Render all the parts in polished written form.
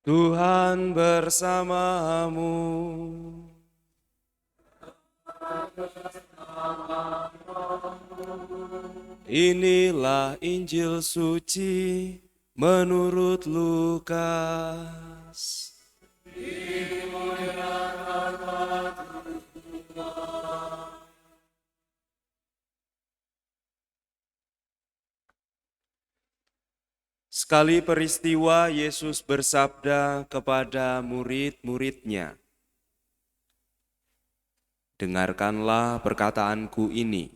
Tuhan bersamamu. Inilah Injil suci menurut Lukas. Sekali peristiwa Yesus bersabda kepada murid-muridnya, "Dengarkanlah perkataanku ini,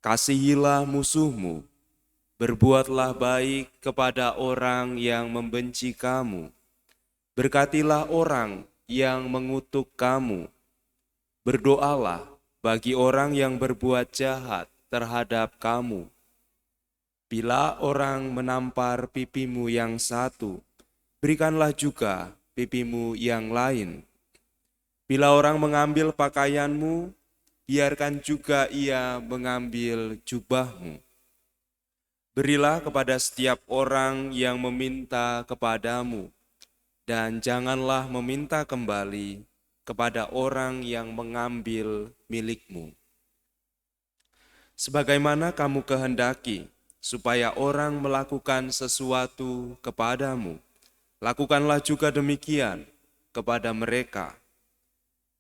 kasihilah musuhmu, berbuatlah baik kepada orang yang membenci kamu, berkatilah orang yang mengutuk kamu, berdoalah bagi orang yang berbuat jahat terhadap kamu. Bila orang menampar pipimu yang satu, berikanlah juga pipimu yang lain. Bila orang mengambil pakaianmu, biarkan juga ia mengambil jubahmu. Berilah kepada setiap orang yang meminta kepadamu, dan janganlah meminta kembali kepada orang yang mengambil milikmu. Sebagaimana kamu kehendaki supaya orang melakukan sesuatu kepadamu, lakukanlah juga demikian kepada mereka.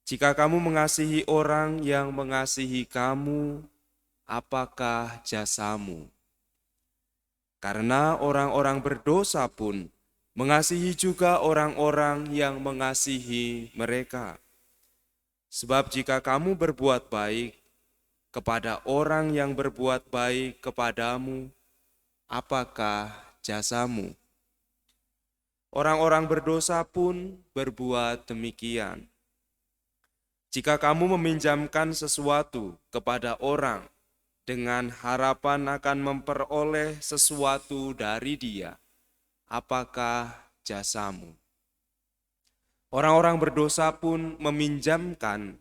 Jika kamu mengasihi orang yang mengasihi kamu, apakah jasamu? Karena orang-orang berdosa pun mengasihi juga orang-orang yang mengasihi mereka. Sebab jika kamu berbuat baik kepada orang yang berbuat baik kepadamu, apakah jasamu? Orang-orang berdosa pun berbuat demikian. Jika kamu meminjamkan sesuatu kepada orang dengan harapan akan memperoleh sesuatu dari dia, apakah jasamu? Orang-orang berdosa pun meminjamkan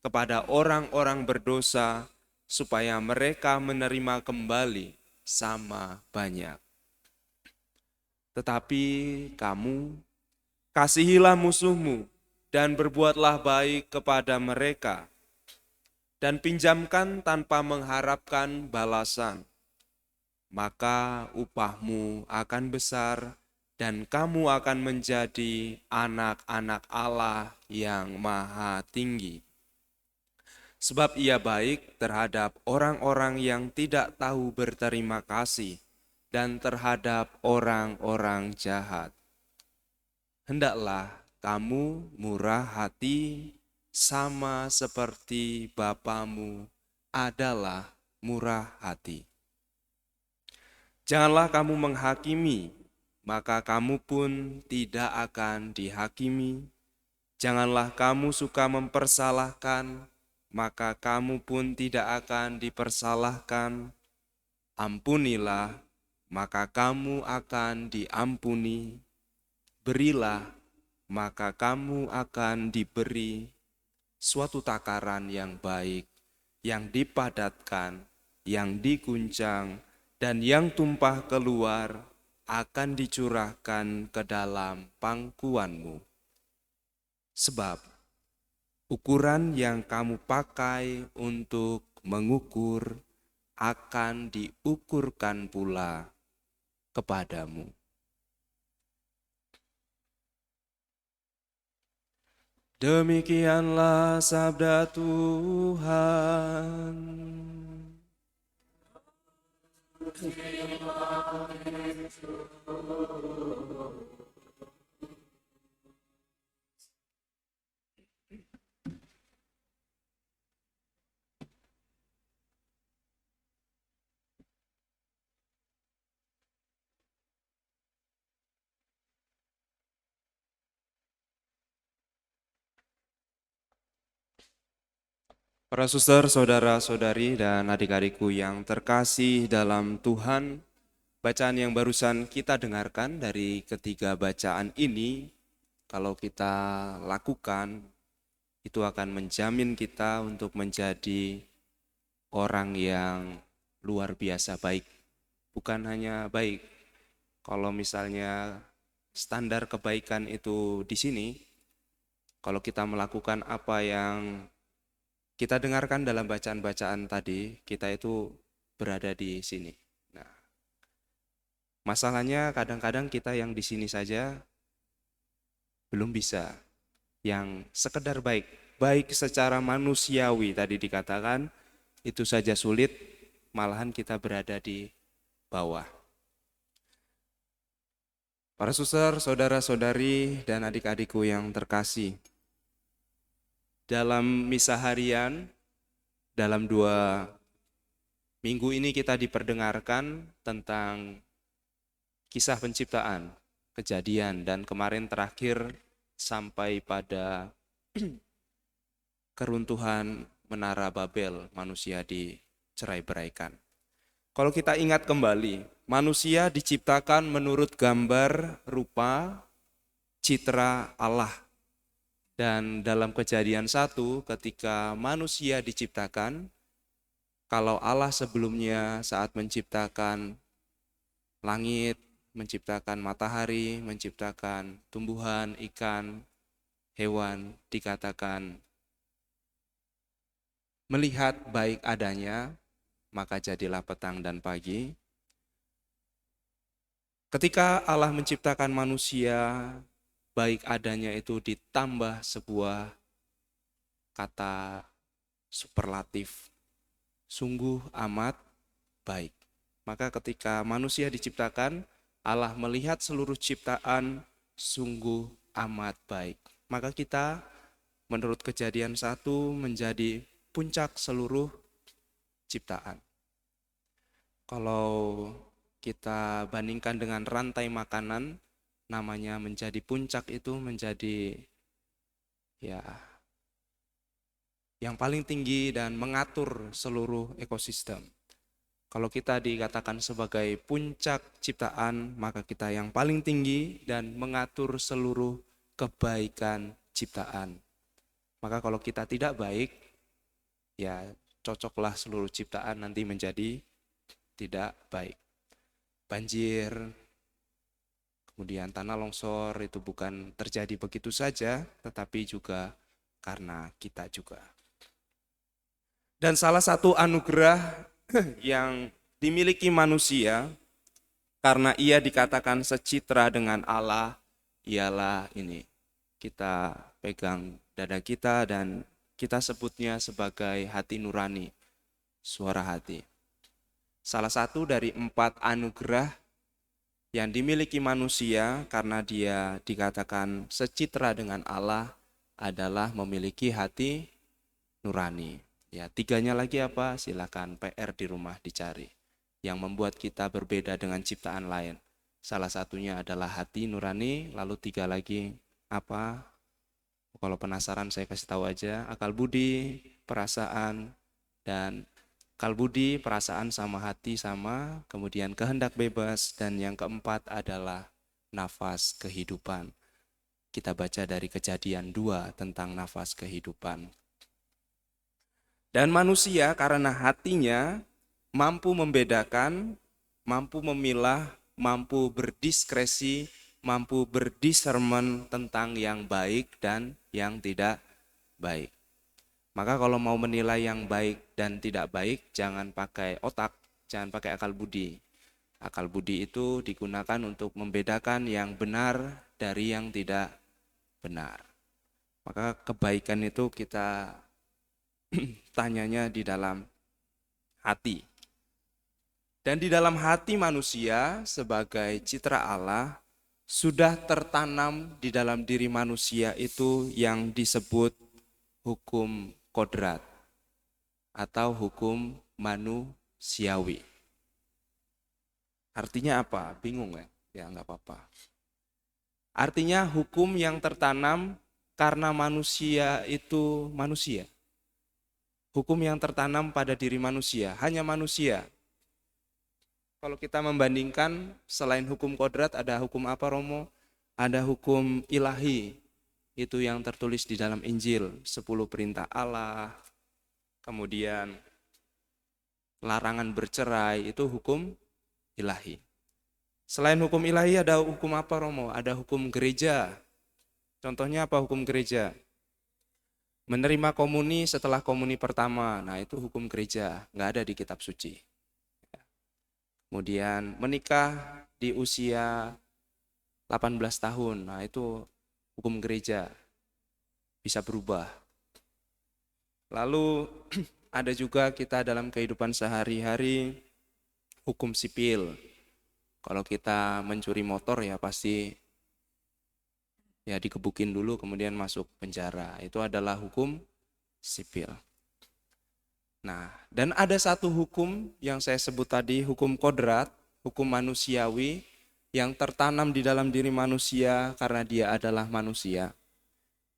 kepada orang-orang berdosa supaya mereka menerima kembali sama banyak. Tetapi kamu, kasihilah musuhmu dan berbuatlah baik kepada mereka, dan pinjamkan tanpa mengharapkan balasan. Maka upahmu akan besar, dan kamu akan menjadi anak-anak Allah yang Maha Tinggi. Sebab ia baik terhadap orang-orang yang tidak tahu berterima kasih dan terhadap orang-orang jahat. Hendaklah kamu murah hati sama seperti Bapamu adalah murah hati. Janganlah kamu menghakimi, maka kamu pun tidak akan dihakimi. Janganlah kamu suka mempersalahkan, maka kamu pun tidak akan dipersalahkan. Ampunilah, maka kamu akan diampuni. Berilah, maka kamu akan diberi. Suatu takaran yang baik, yang dipadatkan, yang diguncang, dan yang tumpah keluar, akan dicurahkan ke dalam pangkuanmu. Sebab ukuran yang kamu pakai untuk mengukur akan diukurkan pula kepadamu. Demikianlah sabda Tuhan. Para suster, saudara-saudari, dan adik-adikku yang terkasih dalam Tuhan, bacaan yang barusan kita dengarkan dari ketiga bacaan ini, kalau kita lakukan, itu akan menjamin kita untuk menjadi orang yang luar biasa baik. Bukan hanya baik, kalau misalnya standar kebaikan itu di sini, kalau kita melakukan apa yang kita dengarkan dalam bacaan-bacaan tadi, kita itu berada di sini. Nah, masalahnya kadang-kadang kita yang di sini saja belum bisa. Yang sekedar baik, baik secara manusiawi tadi dikatakan, itu saja sulit, malahan kita berada di bawah. Para suster, saudara-saudari, dan adik-adikku yang terkasih, dalam misa harian, dalam 2 minggu ini kita diperdengarkan tentang kisah penciptaan, kejadian, dan kemarin terakhir sampai pada keruntuhan menara Babel, manusia dicerai-beraikan. Kalau kita ingat kembali, manusia diciptakan menurut gambar, rupa, citra Allah. Dan dalam Kejadian 1, ketika manusia diciptakan, kalau Allah sebelumnya saat menciptakan langit, menciptakan matahari, menciptakan tumbuhan, ikan, hewan, dikatakan melihat baik adanya, maka jadilah petang dan pagi. Ketika Allah menciptakan manusia, baik adanya itu ditambah sebuah kata superlatif, sungguh amat baik. Maka ketika manusia diciptakan, Allah melihat seluruh ciptaan sungguh amat baik. Maka kita menurut Kejadian 1 menjadi puncak seluruh ciptaan. Kalau kita bandingkan dengan rantai makanan, namanya menjadi puncak itu menjadi ya yang paling tinggi dan mengatur seluruh ekosistem. Kalau kita dikatakan sebagai puncak ciptaan, maka kita yang paling tinggi dan mengatur seluruh kebaikan ciptaan. Maka kalau kita tidak baik, ya cocoklah seluruh ciptaan nanti menjadi tidak baik. Banjir, kemudian tanah longsor itu bukan terjadi begitu saja, tetapi juga karena kita juga. Dan salah satu anugerah yang dimiliki manusia karena ia dikatakan secitra dengan Allah ialah ini. Kita pegang dada kita dan kita sebutnya sebagai hati nurani, suara hati. Salah satu dari 4 anugerah yang dimiliki manusia karena dia dikatakan secitra dengan Allah adalah memiliki hati nurani. Ya, 3-nya lagi apa? Silakan PR di rumah dicari. Yang membuat kita berbeda dengan ciptaan lain. Salah satunya adalah hati nurani, lalu 3 lagi apa? Kalau penasaran saya kasih tahu aja, akal budi, perasaan, dan akal budi, perasaan sama hati sama, kemudian kehendak bebas, dan yang keempat adalah nafas kehidupan. Kita baca dari Kejadian 2 tentang nafas kehidupan. Dan manusia karena hatinya mampu membedakan, mampu memilah, mampu berdiskresi, mampu berdiscernment tentang yang baik dan yang tidak baik. Maka kalau mau menilai yang baik dan tidak baik, jangan pakai otak, jangan pakai akal budi. Akal budi itu digunakan untuk membedakan yang benar dari yang tidak benar. Maka kebaikan itu kita tanyanya di dalam hati. Dan di dalam hati manusia sebagai citra Allah sudah tertanam di dalam diri manusia itu yang disebut hukum kodrat atau hukum manusiawi. Artinya apa? Bingung ya? Ya nggak apa-apa. Artinya hukum yang tertanam karena manusia itu manusia. Hukum yang tertanam pada diri manusia, hanya manusia. Kalau kita membandingkan selain hukum kodrat ada hukum apa Romo? Ada hukum ilahi, itu yang tertulis di dalam Injil, 10 perintah Allah, kemudian larangan bercerai, itu hukum ilahi. Selain hukum ilahi ada hukum apa Romo? Ada hukum gereja. Contohnya apa hukum gereja? Menerima komuni setelah komuni pertama. Nah itu hukum gereja, nggak ada di kitab suci. Kemudian menikah di usia 18 tahun. Nah itu hukum gereja, bisa berubah. Lalu ada juga kita dalam kehidupan sehari-hari hukum sipil. Kalau kita mencuri motor ya pasti ya dikebukin dulu kemudian masuk penjara. Itu adalah hukum sipil. Nah, dan ada satu hukum yang saya sebut tadi, hukum kodrat, hukum manusiawi yang tertanam di dalam diri manusia karena dia adalah manusia.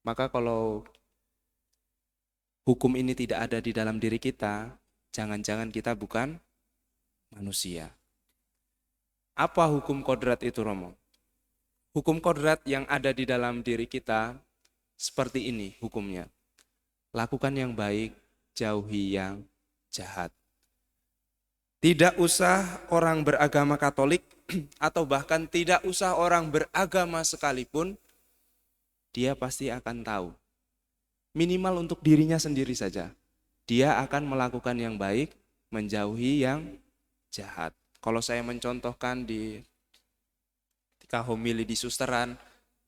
Maka kalau hukum ini tidak ada di dalam diri kita, jangan-jangan kita bukan manusia. Apa hukum kodrat itu, Romo? Hukum kodrat yang ada di dalam diri kita seperti ini hukumnya. Lakukan yang baik, jauhi yang jahat. Tidak usah orang beragama Katolik atau bahkan tidak usah orang beragama sekalipun, dia pasti akan tahu. Minimal untuk dirinya sendiri saja. Dia akan melakukan yang baik, menjauhi yang jahat. Kalau saya mencontohkan ketika homili di susteran,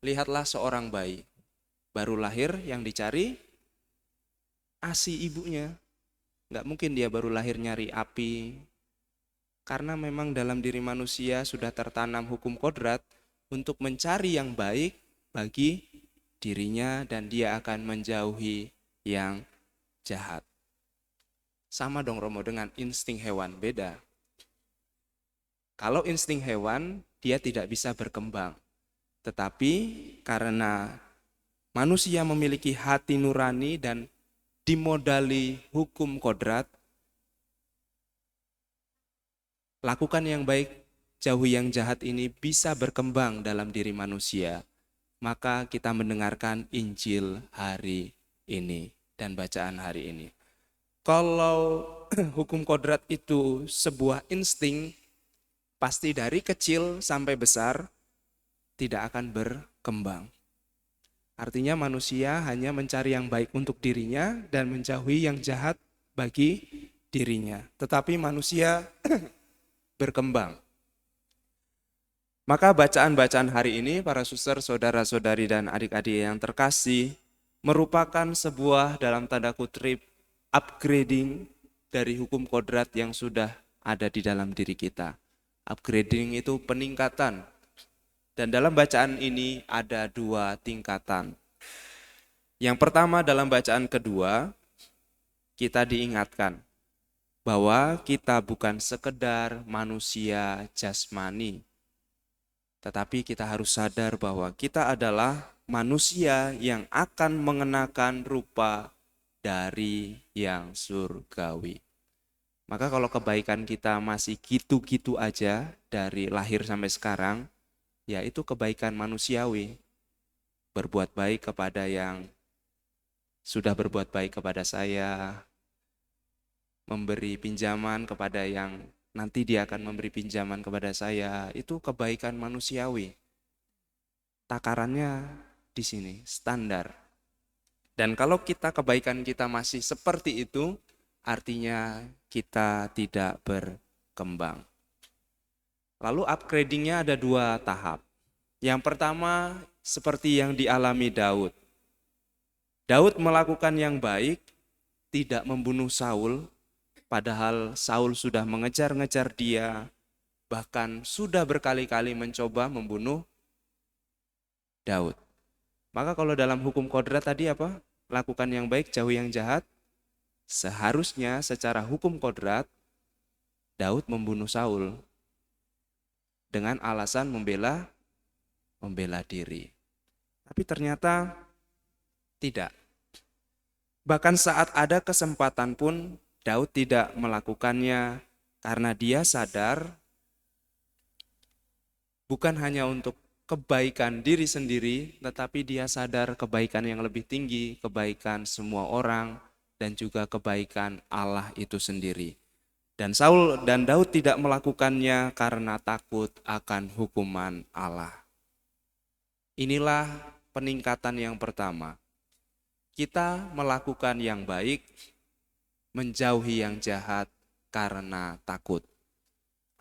lihatlah seorang bayi baru lahir yang dicari ASI ibunya. Nggak mungkin dia baru lahir nyari api. Karena memang dalam diri manusia sudah tertanam hukum kodrat untuk mencari yang baik bagi dirinya dan dia akan menjauhi yang jahat. Sama dong Romo dengan insting hewan, beda. Kalau insting hewan dia tidak bisa berkembang. Tetapi karena manusia memiliki hati nurani dan dimodali hukum kodrat, lakukan yang baik, jauhi yang jahat ini bisa berkembang dalam diri manusia. Maka kita mendengarkan Injil hari ini dan bacaan hari ini. Kalau hukum kodrat itu sebuah insting, pasti dari kecil sampai besar tidak akan berkembang. Artinya manusia hanya mencari yang baik untuk dirinya dan menjauhi yang jahat bagi dirinya. Tetapi manusia berkembang. Maka bacaan-bacaan hari ini para suster, saudara-saudari dan adik-adik yang terkasih merupakan sebuah dalam tanda kutip upgrading dari hukum kodrat yang sudah ada di dalam diri kita. Upgrading itu peningkatan. Dan dalam bacaan ini ada 2 tingkatan. Yang pertama dalam bacaan kedua, kita diingatkan bahwa kita bukan sekedar manusia jasmani, tetapi kita harus sadar bahwa kita adalah manusia yang akan mengenakan rupa dari yang surgawi. Maka kalau kebaikan kita masih gitu-gitu aja dari lahir sampai sekarang, ya itu kebaikan manusiawi. Berbuat baik kepada yang sudah berbuat baik kepada saya, memberi pinjaman kepada yang nanti dia akan memberi pinjaman kepada saya, itu kebaikan manusiawi. Takarannya di sini, standar. Dan kalau kebaikan kita masih seperti itu, artinya kita tidak berkembang. Lalu upgradingnya ada 2 tahap. Yang pertama seperti yang dialami Daud. Daud melakukan yang baik, tidak membunuh Saul, padahal Saul sudah mengejar-ngejar dia, bahkan sudah berkali-kali mencoba membunuh Daud. Maka kalau dalam hukum kodrat tadi apa? Lakukan yang baik, jauhi yang jahat. Seharusnya secara hukum kodrat, Daud membunuh Saul dengan alasan membela diri. Tapi ternyata tidak. Bahkan saat ada kesempatan pun Daud tidak melakukannya karena dia sadar bukan hanya untuk kebaikan diri sendiri, tetapi dia sadar kebaikan yang lebih tinggi, kebaikan semua orang, dan juga kebaikan Allah itu sendiri. Dan Saul dan Daud tidak melakukannya karena takut akan hukuman Allah. Inilah peningkatan yang pertama. Kita melakukan yang baik, menjauhi yang jahat karena takut.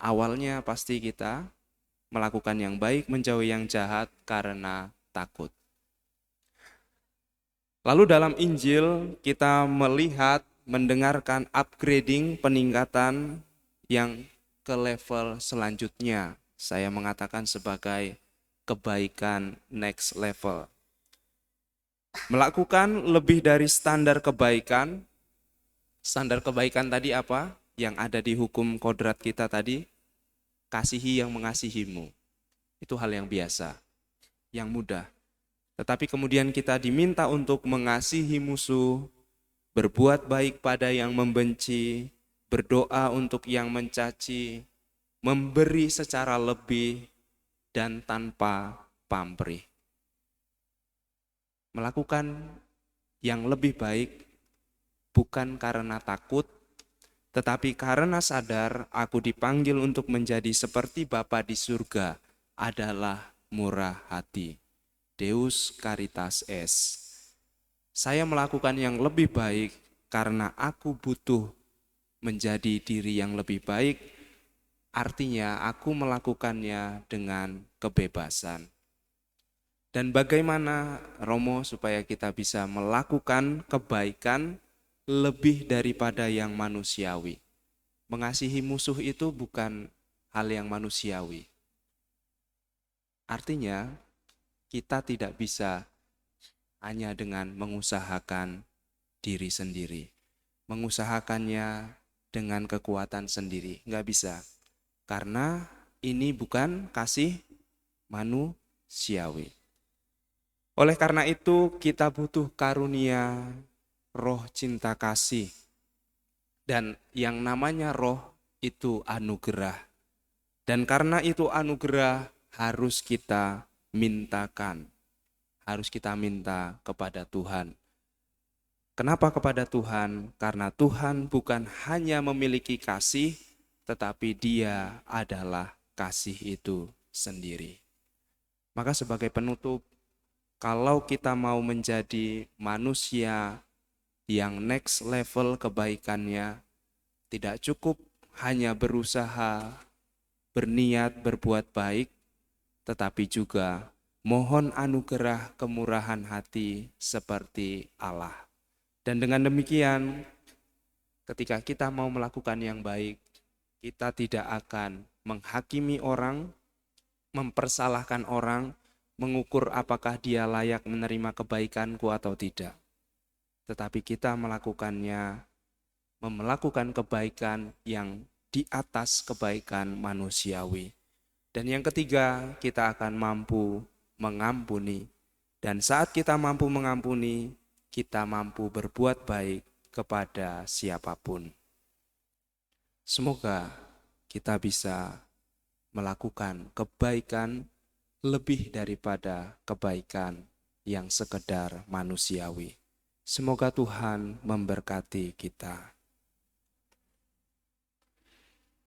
Awalnya pasti kita melakukan yang baik, menjauhi yang jahat karena takut. Lalu dalam Injil kita melihat, mendengarkan upgrading, peningkatan yang ke level selanjutnya. Saya mengatakan sebagai kebaikan next level. Melakukan lebih dari standar kebaikan. Standar kebaikan tadi apa? Yang ada di hukum kodrat kita tadi, kasihi yang mengasihimu. Itu hal yang biasa, yang mudah. Tetapi kemudian kita diminta untuk mengasihi musuh, berbuat baik pada yang membenci, berdoa untuk yang mencaci, memberi secara lebih dan tanpa pamrih. Melakukan yang lebih baik bukan karena takut, tetapi karena sadar aku dipanggil untuk menjadi seperti Bapa di surga adalah murah hati. Deus Caritas Est. Saya melakukan yang lebih baik karena aku butuh menjadi diri yang lebih baik, artinya aku melakukannya dengan kebebasan. Dan bagaimana Romo supaya kita bisa melakukan kebaikan lebih daripada yang manusiawi? Mengasihi musuh itu bukan hal yang manusiawi. Artinya kita tidak bisa hanya dengan mengusahakan diri sendiri. Mengusahakannya dengan kekuatan sendiri. Nggak bisa. Karena ini bukan kasih manusiawi. Oleh karena itu kita butuh karunia roh cinta kasih. Dan yang namanya roh itu anugerah. Dan karena itu anugerah harus kita mintakan. Harus kita minta kepada Tuhan. Kenapa kepada Tuhan? Karena Tuhan bukan hanya memiliki kasih, tetapi Dia adalah kasih itu sendiri. Maka sebagai penutup, kalau kita mau menjadi manusia yang next level kebaikannya, tidak cukup hanya berusaha, berniat berbuat baik, tetapi juga mohon anugerah kemurahan hati seperti Allah. Dan dengan demikian, ketika kita mau melakukan yang baik, kita tidak akan menghakimi orang, mempersalahkan orang, mengukur apakah dia layak menerima kebaikanku atau tidak. Tetapi kita melakukannya, melakukan kebaikan yang di atas kebaikan manusiawi. Dan yang ketiga, kita akan mampu mengampuni. Dan saat kita mampu mengampuni, kita mampu berbuat baik kepada siapapun. Semoga kita bisa melakukan kebaikan lebih daripada kebaikan yang sekedar manusiawi. Semoga Tuhan memberkati kita.